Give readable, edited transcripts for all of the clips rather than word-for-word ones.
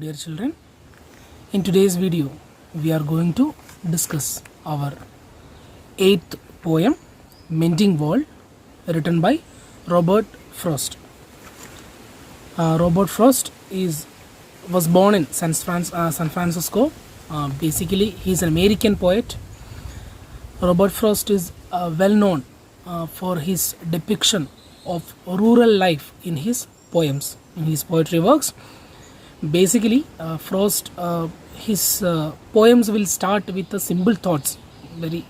dear children. In today's video, we are going to discuss our 8th poem, Mending Wall, written by Robert Frost. Robert Frost was born in San Francisco. Basically, he is an American poet. Robert Frost is well known for his depiction of rural life in his poems, in his poetry works. Basically, Frost, his poems will start with the simple thoughts, very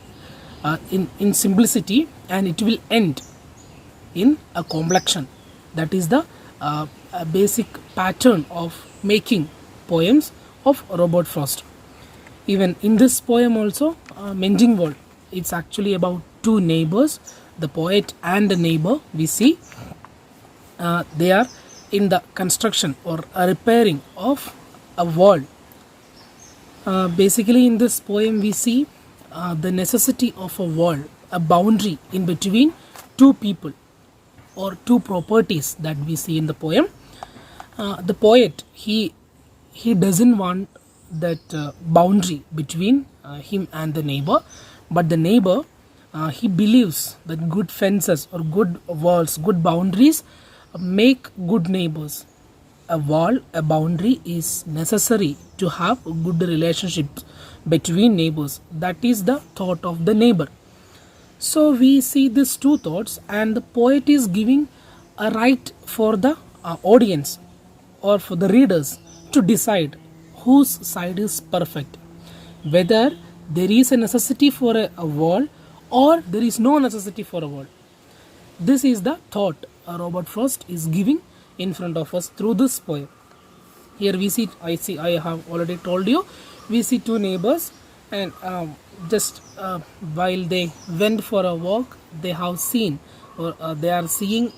in simplicity, and it will end in a complexion. That is the basic pattern of making poems of Robert Frost. Even in this poem also, Mending Wall, it's actually about two neighbors, the poet and the neighbor. We see they are in the construction or repairing of a wall. Basically, in this poem we see the necessity of a wall, a boundary in between two people or two properties that we see in the poem. The poet, he doesn't want that boundary between him and the neighbor, but the neighbor, he believes that good fences or good walls, good boundaries make good neighbors. A wall, a boundary is necessary to have good relationships between neighbors. That is the thought of the neighbor. So we see these two thoughts, and the poet is giving a right for the audience or for the readers to decide whose side is perfect, whether there is a necessity for a wall or there is no necessity for a wall. This is the thought Robert Frost is giving in front of us through this poem. Here we see, I have already told you, we see two neighbors, and just while they went for a walk, they have seen or they are seeing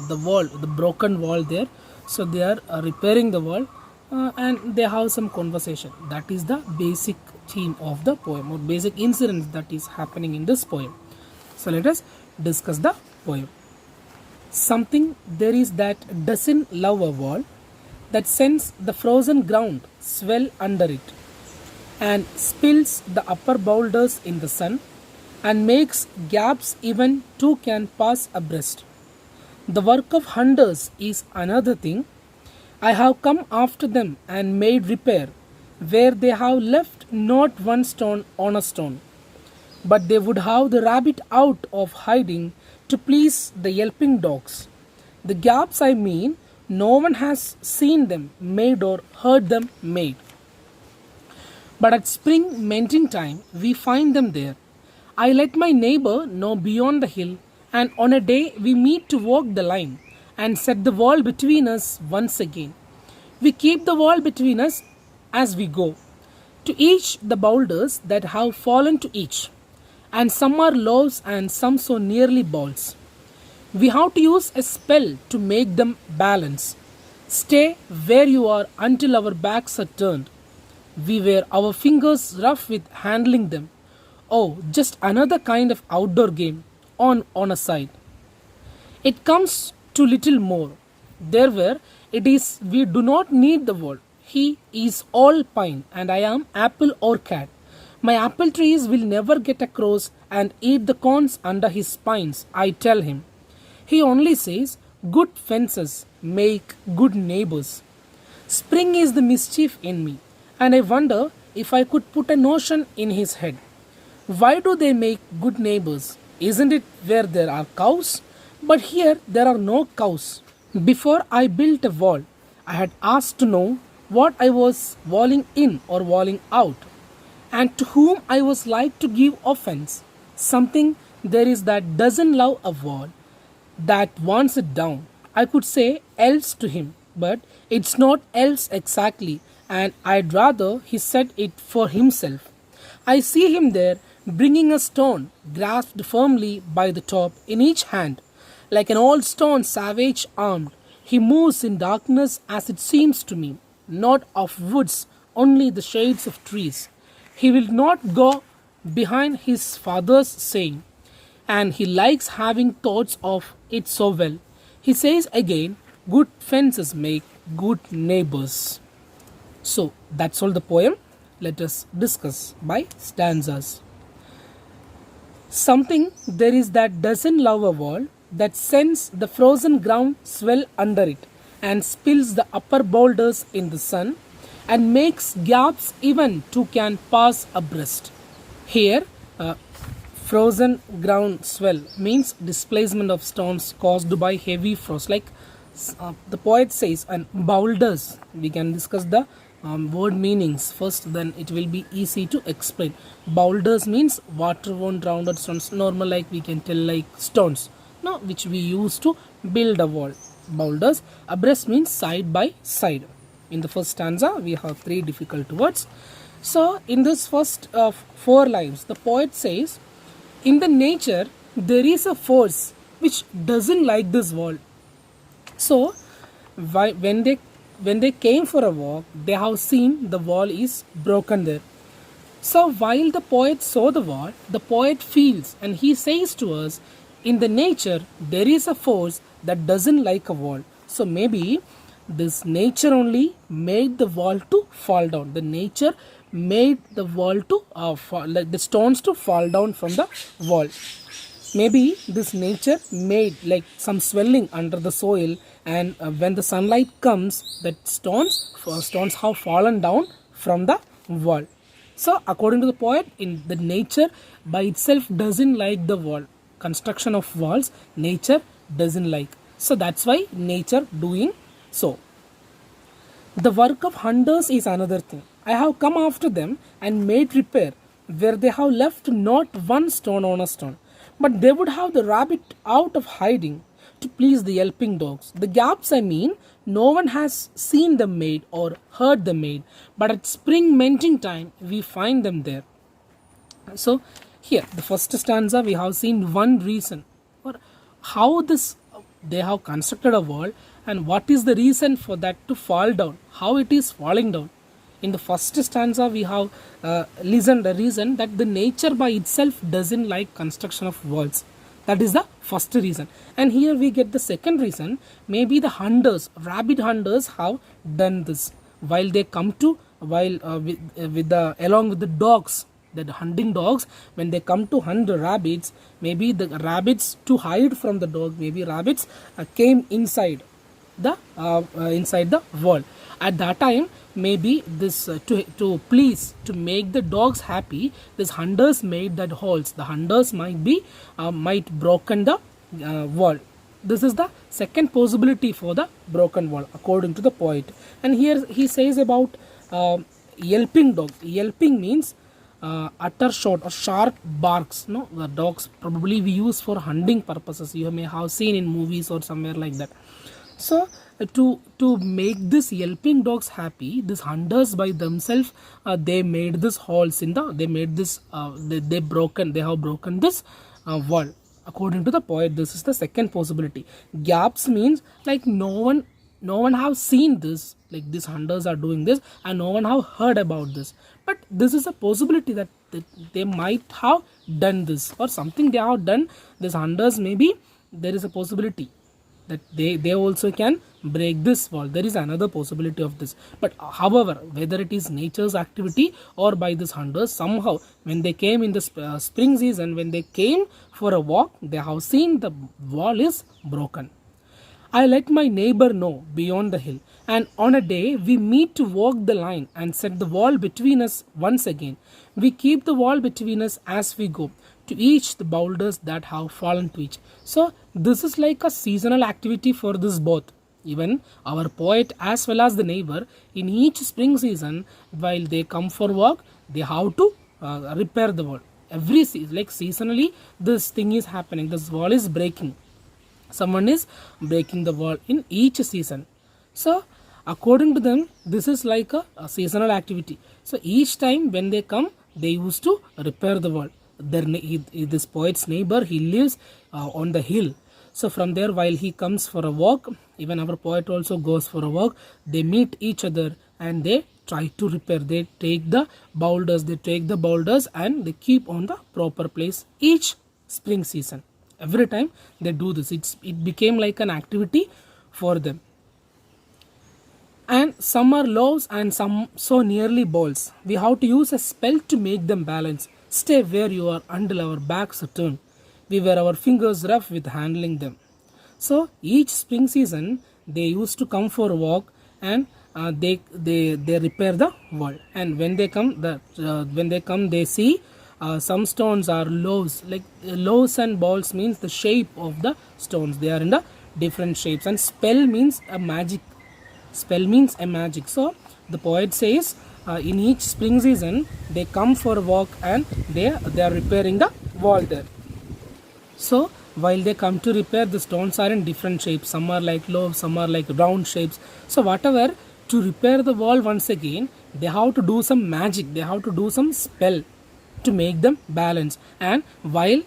the wall, the broken wall there. So they are repairing the wall, and they have some conversation. That is the basic theme of the poem, or basic incident that is happening in this poem. So let us discuss the poem. Something there is that doesn't love a wall, that sends the frozen ground swell under it, and spills the upper boulders in the sun, and makes gaps even two can pass abreast. The work of hunters is another thing. I have come after them and made repair, where they have left not one stone on a stone. But they would have the rabbit out of hiding to please the yelping dogs. The gaps I mean, no one has seen them made or heard them made. But at spring mending time, we find them there. I let my neighbor know beyond the hill, and on a day we meet to walk the line and set the wall between us once again. We keep the wall between us as we go, to each the boulders that have fallen to each, and some are loaves and some so nearly balls. We have to use a spell to make them balance. Stay where you are until our backs are turned. We wear our fingers rough with handling them. Oh, just another kind of outdoor game on a side. It comes to little more. There where it is we do not need the wall. He is all pine and I am apple or cat. My apple trees will never get across and eat the corns under his spines, I tell him. He only says, good fences make good neighbors. Spring is the mischief in me, and I wonder if I could put a notion in his head. Why do they make good neighbors? Isn't it where there are cows? But here there are no cows. Before I built a wall, I had asked to know what I was walling in or walling out, and to whom I was like to give offense. Something there is that doesn't love a wall, that wants it down. I could say else to him, but it's not else exactly, and I'd rather he said it for himself. I see him there bringing a stone grasped firmly by the top in each hand. Like an old stone savage armed, he moves in darkness as it seems to me, not of woods, only the shades of trees. He will not go behind his father's saying, and he likes having thoughts of it so well. He says again, good fences make good neighbors. So that's all the poem. Let us discuss by stanzas. Something there is that doesn't love a wall, that sends the frozen ground swell under it, and spills the upper boulders in the sun, and makes gaps even two can pass abreast. Here, frozen ground swell means displacement of stones caused by heavy frost. Like the poet says, and boulders. We can discuss the word meanings first, then it will be easy to explain. Boulders means water won't drown out stones. Normal, like we can tell, like stones, no, which we use to build a wall. Boulders. Abreast means side by side. In the first stanza, we have three difficult words. So, in this first four lines, the poet says, in the nature, there is a force which doesn't like this wall. So, when they came for a walk, they have seen the wall is broken there. So, while the poet saw the wall, the poet feels and he says to us, in the nature, there is a force that doesn't like a wall. So, maybe this nature only made the wall to fall down. The nature made the wall to fall, like the stones to fall down from the wall. Maybe this nature made like some swelling under the soil, and when the sunlight comes, that stones have fallen down from the wall. So according to the poet, in the nature by itself doesn't like the wall. Construction of walls, nature doesn't like. So that's why nature doing so. The work of hunters is another thing. I have come after them and made repair where they have left not one stone on a stone. But they would have the rabbit out of hiding to please the yelping dogs. The gaps, I mean, no one has seen them made or heard them made, but at spring melting time we find them there. So here, the first stanza, we have seen one reason for how this they have constructed a wall, and what is the reason for that to fall down, how it is falling down. In the first stanza, we have listened the reason that the nature by itself doesn't like construction of walls. That is the first reason. And here we get the second reason. Maybe the hunters, rabbit hunters, have done this while they come to along with the dogs. The hunting dogs, when they come to hunt the rabbits, maybe the rabbits to hide from the dog. Maybe rabbits came inside the wall. At that time, maybe this to please, to make the dogs happy, these hunters made that holes. The hunters might broken the wall. This is the second possibility for the broken wall according to the poet. And here he says about yelping dog. Yelping means utter short or sharp barks. No, the dogs probably we use for hunting purposes. You may have seen in movies or somewhere like that. So to make this yelping dogs happy, these hunters by themselves they made this holes in the, they made this they have broken this wall. According to the poet, this is the second possibility. Gaps means like no one have seen this, like these hunters are doing this and no one have heard about this, but this is a possibility that they might have done this or something they have done. These hunters, maybe there is a possibility that they also can break this wall. There is another possibility of this. But however, whether it is nature's activity or by these hunters, somehow when they came in the spring season, when they came for a walk, they have seen the wall is broken. I let my neighbor know beyond the hill, and on a day we meet to walk the line and set the wall between us once again. We keep the wall between us as we go, to each the boulders that have fallen to each. So this is like a seasonal activity for this both. Even our poet as well as the neighbor, in each spring season, while they come for work, they have to repair the wall. Every season, like seasonally, this thing is happening. This wall is breaking. Someone is breaking the wall in each season. So according to them, this is like a seasonal activity. So each time when they come, they used to repair the wall. This poet's neighbor, he lives on the hill. So from there, while he comes for a walk, even our poet also goes for a walk. They meet each other and they try to repair. They take the boulders, and they keep on the proper place each spring season. Every time they do this, it became like an activity for them. and some are loaves and some so nearly balls. We have to use a spell to make them balance. Stay where you are until our backs are turned. We wear our fingers rough with handling them. So each spring season they used to come for a walk, and they repair the world. And when they come they see some stones are loaves. Like loaves and balls means the shape of the stones, they are in the different shapes. And spell means a magic. Spell means a magic. So the poet says in each spring season they come for a walk and they are repairing the wall there. So while they come to repair, the stones are in different shapes. Some are like loaves, some are like round shapes. So whatever, to repair the wall once again, they have to do some magic, they have to do some spell to make them balance. And while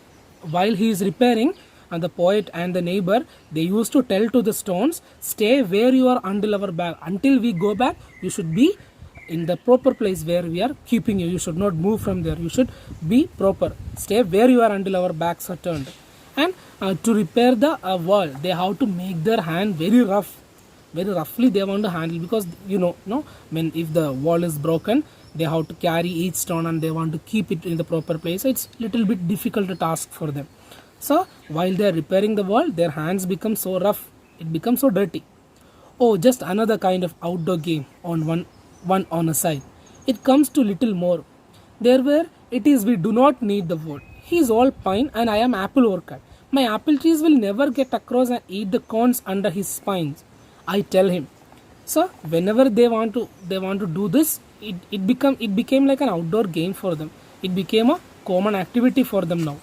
he is repairing, the poet and the neighbor, they used to tell to the stones, stay where you are until we go back. You should be in the proper place where we are keeping you. You should not move from there. You should be proper. Stay where you are until our backs are turned. And to repair the wall, they have to make their hand very rough. Very roughly they want to handle, because when if the wall is broken, they have to carry each stone and they want to keep it in the proper place. It's little bit difficult task for them. So while they are repairing the wall, their hands become so rough, it becomes so dirty. Oh, just another kind of outdoor game on one on a side. It comes to little more. There where it is we do not need the wood. He is all pine and I am apple orchard. My apple trees will never get across and eat the corns under his spines, I tell him. So whenever they want to do this, it became like an outdoor game for them. It became a common activity for them now.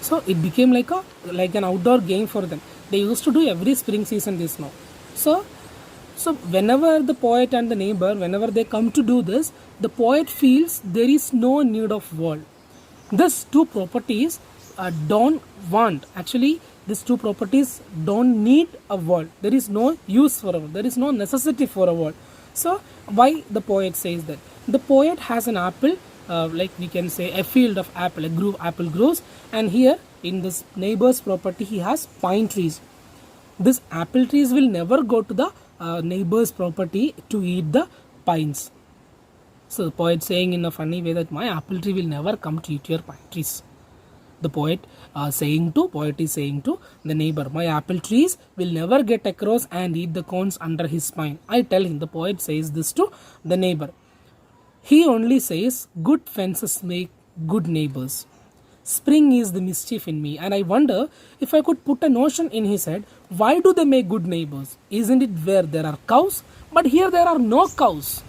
So it became like an outdoor game for them. They used to do every spring season this now. So whenever the poet and the neighbor, whenever they come to do this, the poet feels there is no need of wall. These two properties don't want. Actually, these two properties don't need a wall. There is no use for a wall. There is no necessity for a wall. So why the poet says that? The poet has an apple, like we can say a field of apple, apple grows, and here in this neighbor's property he has pine trees. This apple trees will never go to the neighbor's property to eat the pines. So the poet saying in a funny way that my apple tree will never come to eat your pine trees. The poet is saying to the neighbor, my apple trees will never get across and eat the corns under his spine. I tell him. The poet says this to the neighbor. He only says, good fences make good neighbors. Spring is the mischief in me, and I wonder if I could put a notion in his head, why do they make good neighbors? Isn't it where there are cows? But here there are no cows.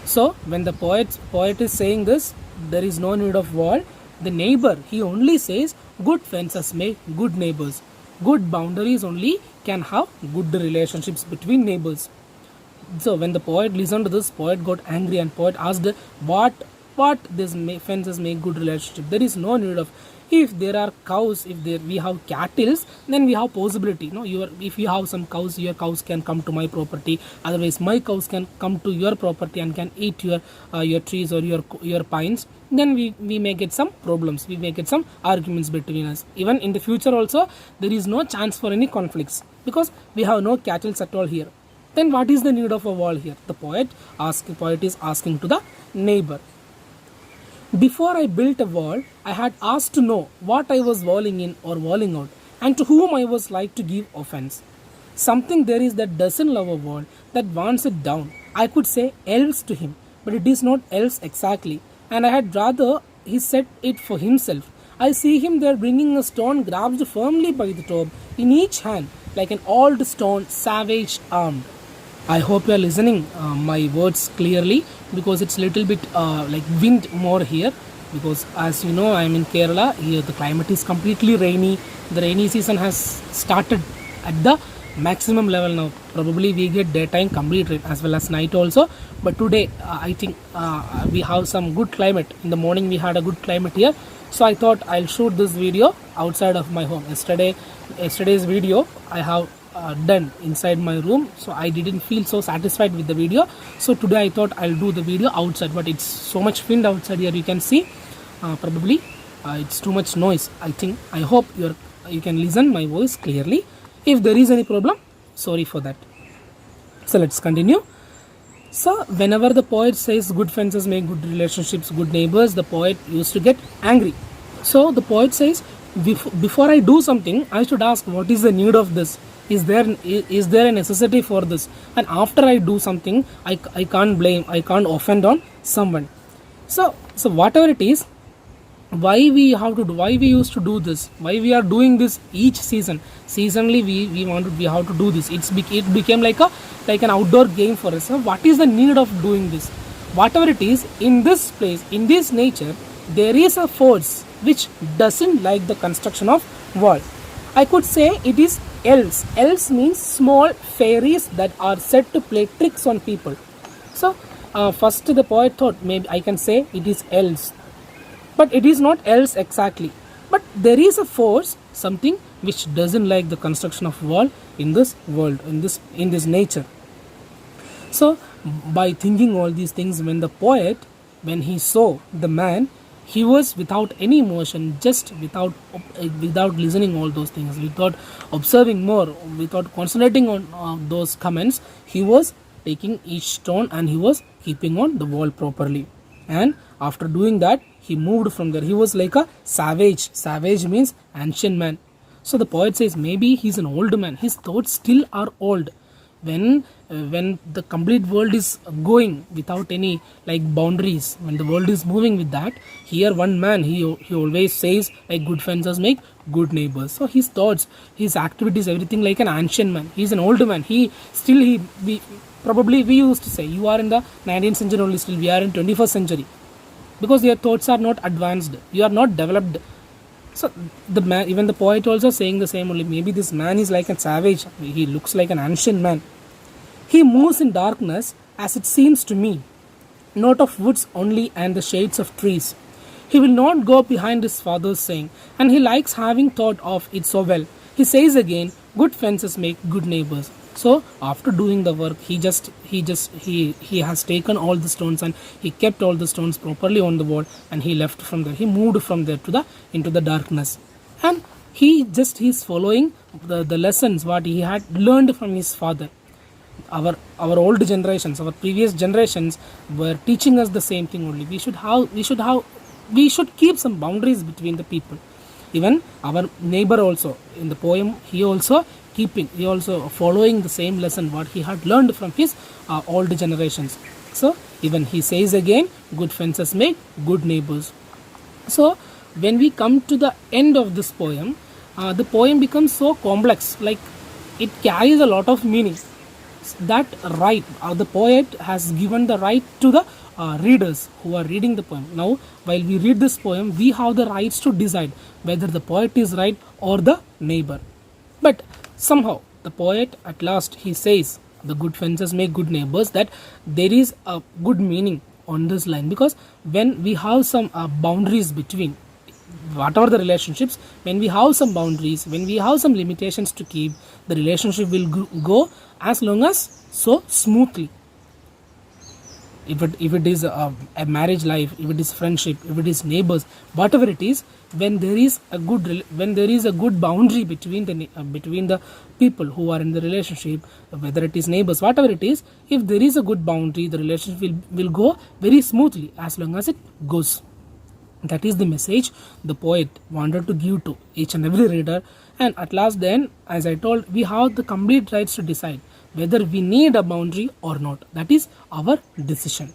So when the poet is saying this, there is no need of wall. The neighbor, he only says, good fences make good neighbors. Good boundaries only can have good relationships between neighbors. So when the poet listened to this, poet got angry, and poet asked, what this fences make good relationship? There is no need of. If there are cows, we have cattle, then we have possibility. If you have some cows, your cows can come to my property. Otherwise, my cows can come to your property and can eat your trees or your pines. Then we may get some problems. We may get some arguments between us. Even in the future also, there is no chance for any conflicts, because we have no cattle at all here. Then what is the need of a wall here? The poet is asking to the neighbor. Before I built a wall, I had asked to know what I was walling in or walling out, and to whom I was like to give offense. Something there is that doesn't love a wall, that wants it down. I could say else to him, but it is not else exactly, and I had rather he said it for himself. I see him there bringing a stone grasped firmly by the top in each hand, like an old stone, savage armed. I hope you are listening my words clearly, because it's little bit like wind more here, because as you know I am in Kerala. Here the climate is completely rainy. The rainy season has started at the maximum level now. Probably we get daytime complete rain as well as night also, but today I think we have some good climate. In the morning we had a good climate here, so I thought I'll shoot this video outside of my home. Yesterday's video I have done inside my room, so I didn't feel so satisfied with the video. So today I thought I'll do the video outside, but it's so much wind outside here. You can see probably it's too much noise. I hope you can listen my voice clearly. If there is any problem, sorry for that. So let's continue. So whenever the poet says good fences make good relationships, good neighbors, the poet used to get angry. So the poet says, before I do something, I should ask what is the need of this. Is there a necessity for this? And after I do something, I can't blame, I can't offend on someone. So whatever it is, why we used to do this, why we are doing this each seasonally, we have to do this. It became like an outdoor game for us. So what is the need of doing this? Whatever it is, in this place, in this nature, there is a force which doesn't like the construction of wall. I could say it is elves means small fairies that are said to play tricks on people. So first the poet thought maybe I can say it is elves, but it is not else exactly. But there is a force, something which doesn't like the construction of wall in this world, in this nature. So by thinking all these things, when he saw the man, he was without any emotion, just without listening all those things, without observing more, without concentrating on those comments. He was taking each stone and he was keeping on the wall properly. And after doing that, he moved from there. He was like a savage. Savage means ancient man. So the poet says maybe he's an old man. His thoughts still are old. When the complete world is going without any like boundaries, when the world is moving with that, here one man, he always says like good fences make good neighbors. So his thoughts, his activities, everything like an ancient man. He's an old man. Probably we used to say you are in the 19th century only, still we are in 21st century, because your thoughts are not advanced, you are not developed. So the man, even the poet also saying the same only, maybe this man is like a savage, he looks like an ancient man. He moves in darkness, as it seems to me, not of woods only and the shades of trees. He will not go behind his father's saying, and he likes having thought of it so well. He says again, good fences make good neighbors. So after doing the work, he has taken all the stones and he kept all the stones properly on the wall, and he left from there. He moved from there into the darkness, and he's following the lessons what he had learned from his father. Our old generations, our previous generations were teaching us the same thing only. We should keep some boundaries between the people. Even our neighbor also, in the poem, he also following the same lesson what he had learned from his old generations. So even he says again, good fences make good neighbors. So when we come to the end of this poem, the poem becomes so complex, like it carries a lot of meaning. That right, the poet has given the right to the readers who are reading the poem. Now while we read this poem, we have the rights to decide whether the poet is right or the neighbor. But somehow the poet at last, he says the good fences make good neighbors, that there is a good meaning on this line, because when we have some boundaries between whatever the relationships, when we have some boundaries, when we have some limitations to keep, the relationship will go as long as so smoothly. If it is a marriage life, if it is friendship, if it is neighbors, whatever it is, when there is a good boundary between the people who are in the relationship, whether it is neighbors, whatever it is, if there is a good boundary, the relationship will go very smoothly as long as it goes. That is the message the poet wanted to give to each and every reader. And at last then, as I told, we have the complete rights to decide whether we need a boundary or not. That is our decision.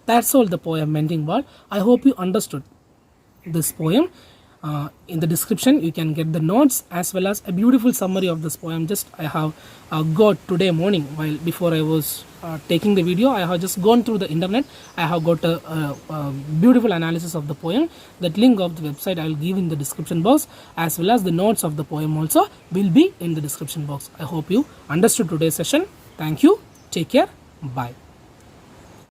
That's all the poem Mending Wall. I hope you understood this poem. In the description you can get the notes as well as a beautiful summary of this poem. Just I have got today morning, while before I was taking the video, I have just gone through the internet. I have got a beautiful analysis of the poem. That link of the website I will give in the description box, as well as the notes of the poem also will be in the description box. I hope you understood today's session. Thank you. Take care. Bye.